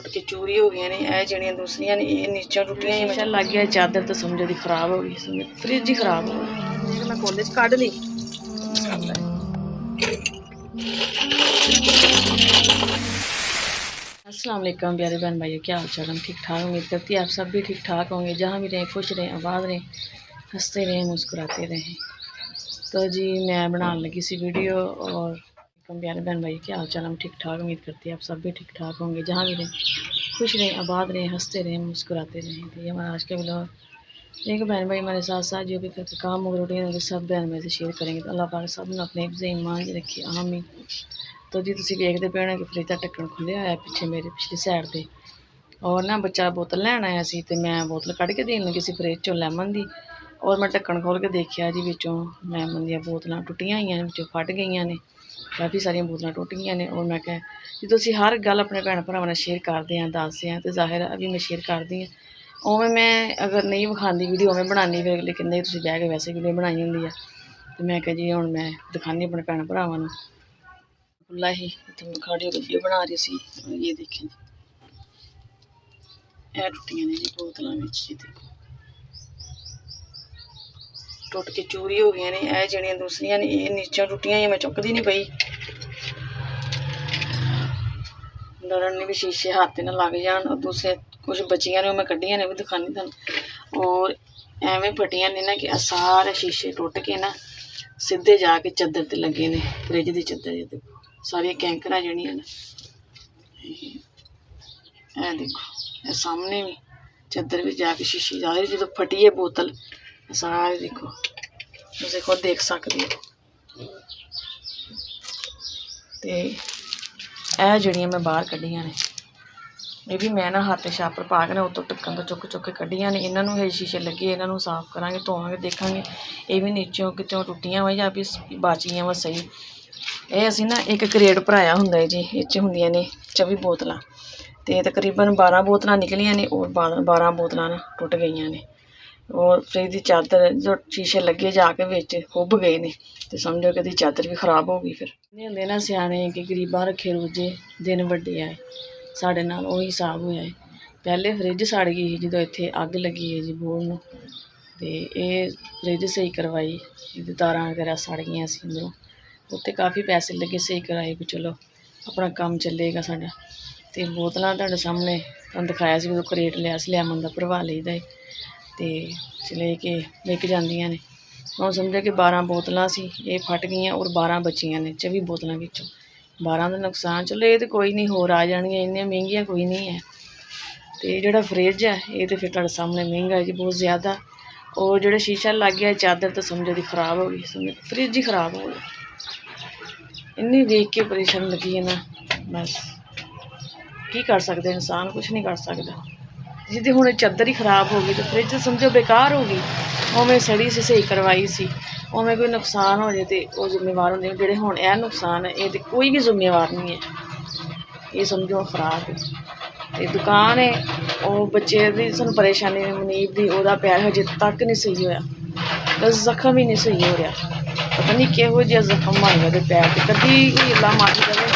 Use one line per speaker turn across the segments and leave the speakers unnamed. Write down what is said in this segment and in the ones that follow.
टुट के चूरी हो गई ने। यह जड़ियाँ दूसरियां ने ये नीचे टुटियां ही मैं लग गया चादर तो समझो दी खराब हो गई, फ्रिज ही खराब हो गई। मैं कॉलेज कढ़ ली। अस्सलाम वालेकुम प्यारे बहन भाइयों, क्या हाल चाल? हम ठीक ठाक, उम्मीद करती है आप सब भी ठीक ठाक होंगे। जहाँ भी रहें खुश रहें, आबाद रहें, हंसते रहें, मुस्कुराते रहें। तो जी मैं बनाने लगी सी वीडियो। और प्यारे बहन भाई क्या हाल चाल? हम ठीक ठाक, उम्मीद करती है आप सब भी ठीक ठाक होंगे। जहाँ भी रहें खुश रहें, आबाद रहें, हंसते रहें, मुस्कुराते रहें। तो ये हमारा आज का ब्लॉग एक बहन भाई हमारे साथ साथ जो भी करके काम हो रूटीन होंगे सब बहन भाई से शेयर करेंगे। तो अल्लाह पाक सब ने अपने हिफ्ज़ ईमान रखे, आमीन। तो जी तुसीं देखते पे हो कि फ्रिज का ढक्कन खुलिया होया पिछे मेरे पिछली साइड से। और ना बच्चा बोतल लैन आया सी ते मैं बोतल कढ़ के देन लगी सी फ्रिज चों लैमन दी। और मैं ढक्कन खोल के देखा जी विचों लैमन दी बोतलां टुटियां हुई ने, फट गई ने, काफ़ी सारिया बोतलां टुट गई ने। और मैं क्या जो तुसीं हर गल अपने भैन भरावां नाल शेयर करते हैं दसदे हैं तो जाहिर है अभी मैं शेयर करती हाँ। उवें मैं अगर नहीं विखाती वीडियो उवें बनानी, फिर अगले कहंदे तुसीं बह के वैसे वीडियो बनाई होंदी है। तो मैं क्या जी हुण मैं दिखानी अपने भैन भरावां नूं खुला ही तो मैं खड़ी होकर वीडियो बना रही सी। ये देखें यह टुटियां ने जी बोतलों में, जी देखो टुट के चूरी हो गई ने। यह जड़ियाँ दूसरियां ने ये नीचे टुटियां ही मैं चुकती नहीं पई, डरन भी शीशे हाथ ना लग जान। और दूसरे कुछ बचियां ने मैं कड्डियां ने भी दिखानी तुहानूं। और एवें फटियां ने ना कि सारे शीशे टुट के ना सीधे जाके चादर ते लगे ने, फ्रिज की चादर। ये देखो सारिया कैंकरा जड़ियां ने, यह देखो सामने भी चादर भी जाके शीशे जाहिर जो फटी है बोतल सारे देखो, तुसीं खुद देख सकते हो। तो यह जड़ियाँ मैं बाहर कढ़ियां ने, ये भी मैं ना हाथ छापर पा के ना उतों ढक्कन तो चुक चुक के कढ़ियां ने। इन्हों ये शीशे लगे इन्हों साफ करांगे, धोवांगे, देखांगे ये भी नीचों कितों टुटियां वा या भी बाचियां वा सही। ये असीं ना एक करेट भराया हुंदा है जी, इस होंदियां ने 24 बोतलां तो तकरीबन 12 बोतलां निकलियां ने और 12 बोतलां ना टुट गई ने। और फ्रिज की चादर जो शीशे लगे जाके विच खुब गए ने तो समझो कि चादर भी खराब हो गई। फिर होंदे ना सियाने कि गरीबां रखे रोजे दिन वड्डे आए, साढ़े नाल उही हिसाब होया है। पहले फ्रिज सड़ गई जो इत्थे अग लगी है जी बोर्ड नूं, ते ये फ्रिज सही करवाई, तारां वगैरह सड़ गई सी अंदरों, उत्ते काफ़ी पैसे लगे सही कराए भी चलो अपना काम चलेगा साडा। तो बोतलां तुहाडे सामने तुहानूं दिखाया सी, करेट लिया सी लैमन दा भरवा लईदा है तो चले के विक जांदियां ने। हुण समझो कि 12 बोतलां सी ये फट गई और 12 बचियां ने 24 बोतलां विचों 12 का नुकसान। चलो ये तो कोई नहीं, होर आ जानियां, इन्नियां महंगियां कोई नहीं है। तो जिहड़ा फ्रिज है ये तो फिर तुहाडे सामने महंगा है जी बहुत ज़्यादा। और जिहड़ा शीशा लग गया चादर तो समझो दी खराब हो गई, फ्रिज ही खराब हो गया। इन्नी देख के परेशान लगी है ना, बस की कर सकते इंसान, कुछ नहीं कर सकता। जिहदी हुण चादर ही खराब हो गई तो फ्रिज समझो बेकार हो गई। उवें सड़ी सी सही करवाई सी, उवें कोई नुकसान हो जाए तो वो जिम्मेवार होंदे, जिहड़े हुण यह नुकसान है ये तो कोई भी जिम्मेवार नहीं है। ये समझो खराब है तो दुकान है वो बच्चे की सानूं परेशानी मुनीब की वह पैर हजे तक नहीं सही होया, बस जख्म ही नहीं सही हो रहा, पता नहीं किहो जिहा जख्म बन गया पैर से। कभी कोई अल्लाह माफ़ी करे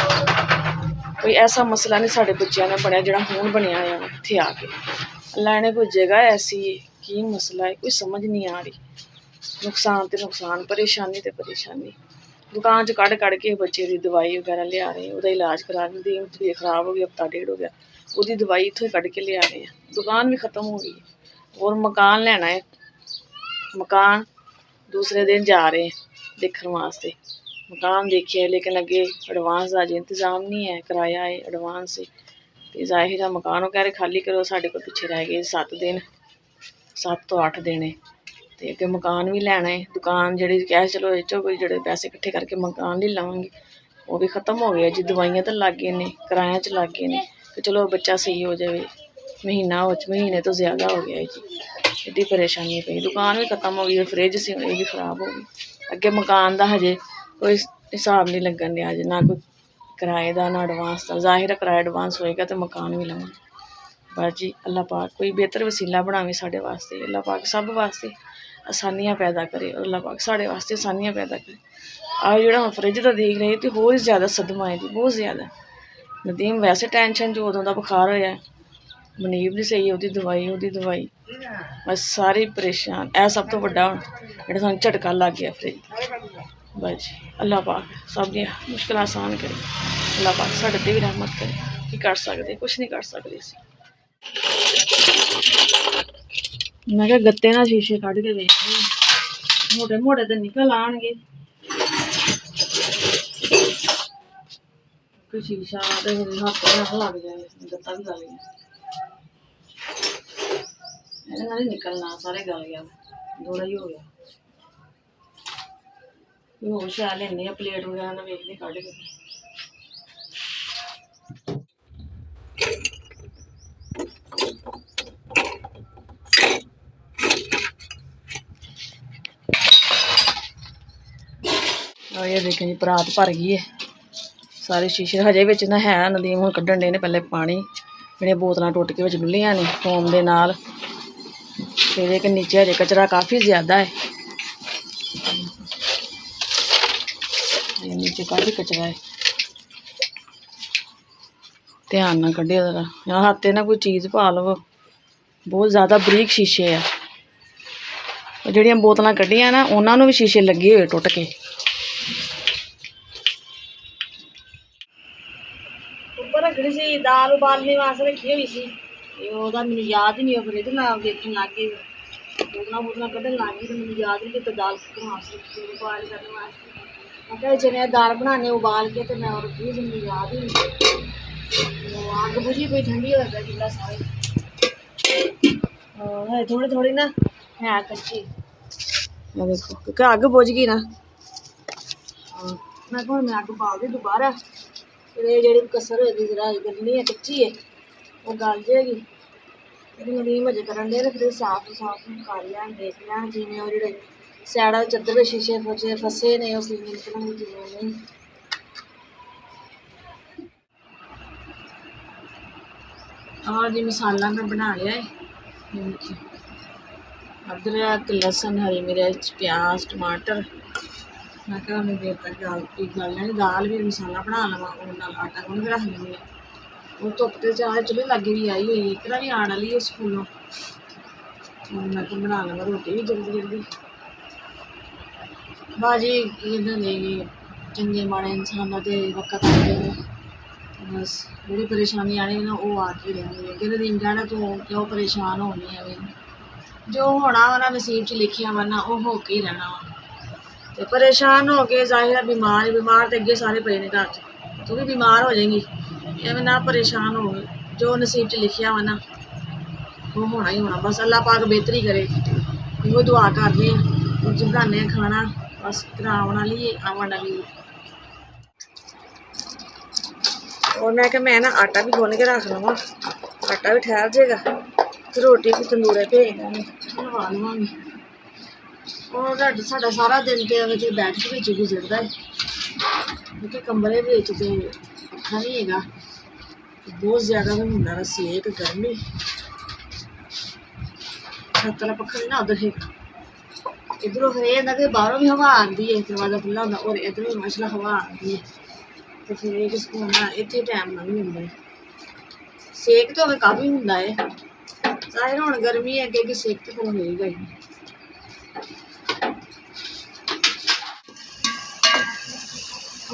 कोई ऐसा मसला नहीं साढ़े बच्चों ने बनया जिहड़ा हुण बनया होया इत्थे आके। अल्लाह ने कोई जगह ऐसी है की मसला है कोई समझ नहीं आ रही। नुकसान तो नुकसान, परेशानी तो परेशानी। दुकान च कढ़ के बच्चे की दवाई वगैरह लिया रहे, वह इलाज करा रहे, तबीयत खराब हो गई, हफ्ता डेढ़ हो गया, वो दवाई इत्थों ही कढ़ के लिया रहे हैं। दुकान भी खत्म हो गई और मकान लेना है, मकान दूसरे दिन जा रहे हैं देखने वास्ते। मकान देखिए लेकिन अगे एडवांस का अजे इंतजाम नहीं है, किराया है एडवांस है तो जाहिर है मकान वो कह रहे खाली करो, साढ़े को पिछे रह गए 7 दिन, 7 तो 8 दिन है तो अगे मकान भी लैना है। दुकान जी कह चलो इचो कोई जोड़े पैसे इकट्ठे करके मकान ले लवांगे, वो भी खत्म हो गया जी। दवाइयां तो लग गए ने, किराया च लग गए ने कि चलो बच्चा सही हो जाए, महीने तो ज़्यादा हो गया है जी, एड्डी परेशानी पई। दुकान भी खत्म हो गई, फ्रिज से ये भी खराब हो गई। अगे मकान का हजे कोई हिसाब नहीं लगन दिया अजे, ना कोई किराए का ना एडवांस का। जाहिर है किराया एडवांस होएगा तो मकान भी लवांगे। बस जी अल्लाह पाक कोई बेहतर वसीला बनावे साढ़े वास्ते, अल्लाह पाक सब वास्ते आसानियाँ पैदा करे और अल्लाह पाक साढ़े वास्ते आसानियाँ पैदा करे। और जो फ्रिज का देख रहे तो होर ज़्यादा सदमा है जी, बहुत ज़्यादा। ਨਦੀਮ ਵੈਸੇ ਟੈਨਸ਼ਨ 'ਚ ਉਦੋਂ ਦਾ ਬੁਖਾਰ ਹੋਇਆ, ਮਨੀਬ ਨਹੀਂ ਸਹੀ, ਉਹਦੀ ਦਵਾਈ ਬਸ ਸਾਰੇ ਪਰੇਸ਼ਾਨ। ਇਹ ਸਭ ਤੋਂ ਵੱਡਾ ਜਿਹੜਾ ਸਾਨੂੰ ਝਟਕਾ ਲੱਗ ਗਿਆ ਫਰਿੱਜ। ਬਸ ਜੀ ਅੱਲਾਹ ਪਾਕ ਸਭ ਦੀਆਂ ਮੁਸ਼ਕਿਲਾਂ ਆਸਾਨ ਕਰੇ, ਅੱਲਾਹ ਪਾਕ ਸਾਡੇ 'ਤੇ ਵੀ ਰਹਿਮਤ ਕਰੇ। ਕੀ ਕਰ ਸਕਦੇ, ਕੁਛ ਨਹੀਂ ਕਰ ਸਕਦੇ ਅਸੀਂ। ਮੈਂ ਕਿਹਾ ਗੱਤੇ ਨਾਲ ਸ਼ੀਸ਼ੇ ਕੱਢ ਕੇ ਵੇਖ ਮੋਟੇ ਮੋਟੇ ਤੇ ਨਿਕਲ ਆਉਣਗੇ। ਕੋਈ ਸ਼ੀਸ਼ਾ ਤੇ ਹੱਥ ਨਾਲ ਲੱਗ ਜਾਏ, ਗੱਤਾ ਵੀ ਗਲ ਗਿਆ, ਇਹਦੇ ਨਾਲ ਹੀ ਨਿਕਲਣਾ, ਸਾਰੇ ਗਲ ਗਿਆ, ਥੋੜਾ ਹੀ ਹੋ ਗਿਆ। ਹੋਰ ਸ਼ਾਇਦ ਲੈਂਦੇ ਆ ਪਲੇਟ ਵਗੈਰਾ ਨਾਲ, ਵੇਖਦੇ ਕੱਢ ਕੇ। ਇਹ ਦੇਖੋ ਜੀ ਪਰਾਤ ਭਰ ਗਈ ਹੈ, ਸਾਰੇ ਸ਼ੀਸ਼ੇ ਹਜੇ ਵਿੱਚ ਨਾ ਹੈ। ਨਦੀਮ ਹੁਣ ਕੱਢਣ ਡੇ ਨੇ ਪਹਿਲੇ ਪਾਣੀ, ਜਿਹੜੀਆਂ ਬੋਤਲਾਂ ਟੁੱਟ ਕੇ ਵਿੱਚ ਡੁੱਲੀਆਂ ਨੇ ਫੋਮ ਦੇ ਨਾਲ। ਫਿਰ ਇੱਕ ਨੀਚੇ ਹਜੇ ਕਚਰਾ ਕਾਫੀ ਜ਼ਿਆਦਾ ਹੈ, ਨੀਚੇ ਕਾਫੀ ਕਚਰਾ ਹੈ, ਧਿਆਨ ਨਾਲ ਕੱਢਿਓ ਜ਼ਰਾ। ਜਾਂ ਹੱਥ 'ਤੇ ਨਾ ਕੋਈ ਚੀਜ਼ ਪਾ ਲਵੋ, ਬਹੁਤ ਜ਼ਿਆਦਾ ਬਰੀਕ ਸ਼ੀਸ਼ੇ ਆ। ਜਿਹੜੀਆਂ ਬੋਤਲਾਂ ਕੱਢੀਆਂ ਨਾ ਉਹਨਾਂ ਨੂੰ ਵੀ ਸ਼ੀਸ਼ੇ ਲੱਗੇ ਹੋਏ ਟੁੱਟ ਕੇ। ਉੱਪਰ ਰੱਖਣੀ ਸੀ, ਦਾਲ ਉਬਾਲਣੇ ਵਾਸਤੇ ਰੱਖੀ ਹੋਈ ਸੀ, ਤੇ ਉਹਦਾ ਮੈਨੂੰ ਯਾਦ ਹੀ ਨਹੀਂ। ਉਹ ਫਿਰ ਇਹਦੇ ਨਾਲ ਦੇਖਣ ਲੱਗ ਗਈ, ਬੋਤਲਾਂ ਕੱਢਣ ਲੱਗ ਗਈ, ਤੇ ਮੈਨੂੰ ਯਾਦ ਨਹੀਂ ਕਿ ਦਾਲ ਸੁੱਕਣ ਵਾਸਤੇ ਉਬਾਲ ਕਰਨ ਵਾਸਤੇ। ਮੈਂ ਕਿਹਾ ਜਿਵੇਂ ਦਾਲ ਬਣਾਉਣੇ ਉਬਾਲ ਕੇ, ਤੇ ਮੈਂ ਉਹ ਰੱਖੀ ਸੀ, ਮੈਨੂੰ ਯਾਦ ਹੀ ਨਹੀਂ। ਅੱਗ ਬੁਝੀ ਪਈ, ਠੰਡੀ ਹੋ ਗਿਆ ਚੁੱਲ੍ਹਾ ਸਾਰੇ। ਥੋੜੀ ਥੋੜੀ ਨਾ ਹੈ ਕੱਚੀ, ਮੈਂ ਦੇਖੋ ਕਿਉਂਕਿ ਅੱਗ ਬੁਝ ਗਈ ਨਾ। ਮੈਂ ਕਿਹਾ ਹੁਣ ਮੈਂ ਅੱਗ ਪਾ ਦੇ ਦੁਬਾਰਾ, ਫਿਰ ਇਹ ਜਿਹੜੀ ਕਸਰ ਹੋਏਗੀ ਜਿਹੜਾ ਗਲਣੀ ਹੈ, ਕੱਚੀ ਹੈ, ਉਹ ਗਲ ਜਾਏਗੀ। ਜਿਹੜੀ ਨਦੀਮ ਅਜੇ ਕਰਨ ਦੇ ਨੇ, ਫਿਰ ਸਾਫ਼ ਕਰ ਲੈਣ, ਦੇਖ ਲੈਣ ਜਿਵੇਂ ਉਹ ਜਿਹੜੇ ਸਾਈਡਾਂ ਚੱਦਰ ਦੇ ਸ਼ੀਸ਼ੇ ਫਸੇ ਨੇ ਉਹ ਕਿਵੇਂ ਨਿਕਲਣਗੇ, ਜਿਵੇਂ ਨਹੀਂ। ਆਹ ਜੀ ਮਸਾਲਾ ਮੈਂ ਬਣਾ ਲਿਆ ਹੈ, अदरक लहसुन हरी मिर्च प्याज टमाटर। मैं क्या उन्हें देर तक गल लैनी, दाल भी मसाला बना लवा, आटा गुन के रख लैनी। वो धुप के चाहे चुल्हे लागे भी आई हुई, इकरा भी आने वाली है स्कूलों। मैं तो बना लवा रोटी भी जल्दी जल्दी। बाजी कहते चंगे माड़े इंसानों के वक्त आते हैं, बस बड़ी परेशानी आनी ना वो आती रहनी है। कि दिन कहना तू क्यों परेशान होनी है, जो होना वा नसीब च लिखिया वा ना वो हो के ही रहना वा। तो परेशान हो के जाहिर है बीमार तो अगे सारे पे ने घर च, तू भी बीमार हो जाएगी। एवं ना परेशान हो, जो नसीब च लिखिया वा ना वो होना ही होना। बस अल्लाह पाक बेहतरी करे, वो दुआ करते हैं, कुछ बनाने खाना बस कराने वाली आवन वाली। और मैं ना आटा भी गुन के रख लवा, आटा भी ठहर जाएगा, तो रोटी भी तंदूरे भेज देंगे लवा लवांगे। और साडा सारा दिन तो बैठ के गुजरता है, क्योंकि कमरे तो पक्खा नहीं है, बहुत ज़्यादा तो होंगे सेक गर्मी। छत वाला पक्खा नहीं ना उधर है, इधरों फिर यह कि बाहरों भी हवा आती है, दरवाजा खुला होंगे, और इधरों भी माशाल्लाह हवा आती है। तो फिर एक सुकून इतने टाइम ना भी होंगे, सेक तो हमें काफ़ी होंगे है। जाहिर हुण गर्मी है कि सेक तो फिर होएगा ही।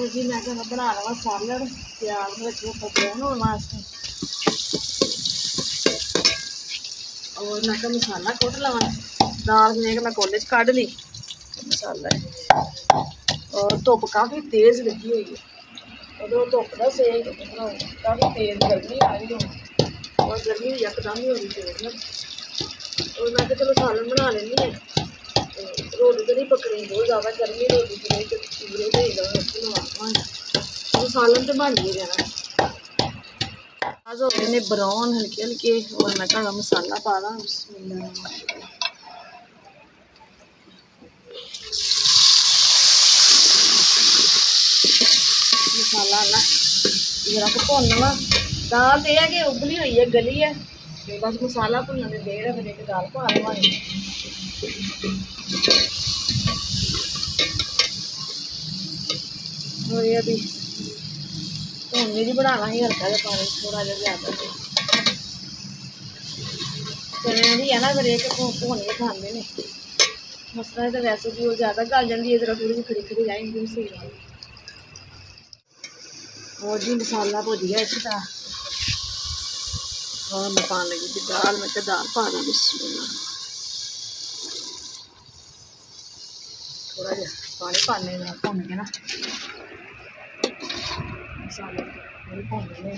जी मैं क्या बना लवा सैलड, प्याज रखे पकौन होने वास्ते, और मैं क्या मसाला कुट लवा। दाल में मैं कोले च कढ़ ली मसाला है। और धुप काफ़ी तेज़ लगी हुई है, उदो धुप का सेक काफ़ी तेज़ गर्मी आ रही है, और गर्मी यकदम ही हो रही तेज़। और मैं चलो सालन बना लेनी है, रोटी तो नहीं पकनी बहुत ज़्यादा गर्मी, रोटी पूरे भेज दो, सालन तो बन ही जाना। आज हो गए ब्राउन हल्के हल्के, और मैं क्या मसाला पा दा। मसाला ना जरा को भुन वा। दाल तो यह है कि उबली हुई है, गली है, तो बस मसाला भुनने की देर है, फिर एक दाल पा लवांगे। और ये भी ਭੁੰਨੇ ਦੀ ਬਣਾਉਣਾ ਸੀ, ਹਲਕਾ ਜਿਹਾ ਪਾਣੀ ਥੋੜ੍ਹਾ ਜਿਹਾ ਜ਼ਿਆਦਾ ਚਨਿਆਂ ਦੀ ਹੈ ਨਾ, ਫਿਰ ਇਹ ਭੁੰਨ ਕੇ ਖਾਂਦੇ ਨੇ। ਮਸਲਾ ਤਾਂ ਵੈਸੇ ਵੀ ਉਹ ਜ਼ਿਆਦਾ ਗਲ ਜਾਂਦੀ ਹੈ, ਥੋੜੀ ਜਿਹੀ ਖੜੀ ਖੜੀ ਰਹਿ ਜਾਂਦੀ ਸਹੀ ਗੱਲ। और जी मसाला भुज गया इसी तरह, और मैं पाने लगी थी दाल। मैं दाल पा दी बिस्मिल्लाह। थोड़ा जहा पानी पाने भुन के ना मसाले भुन लेने।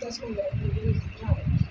दस मिनट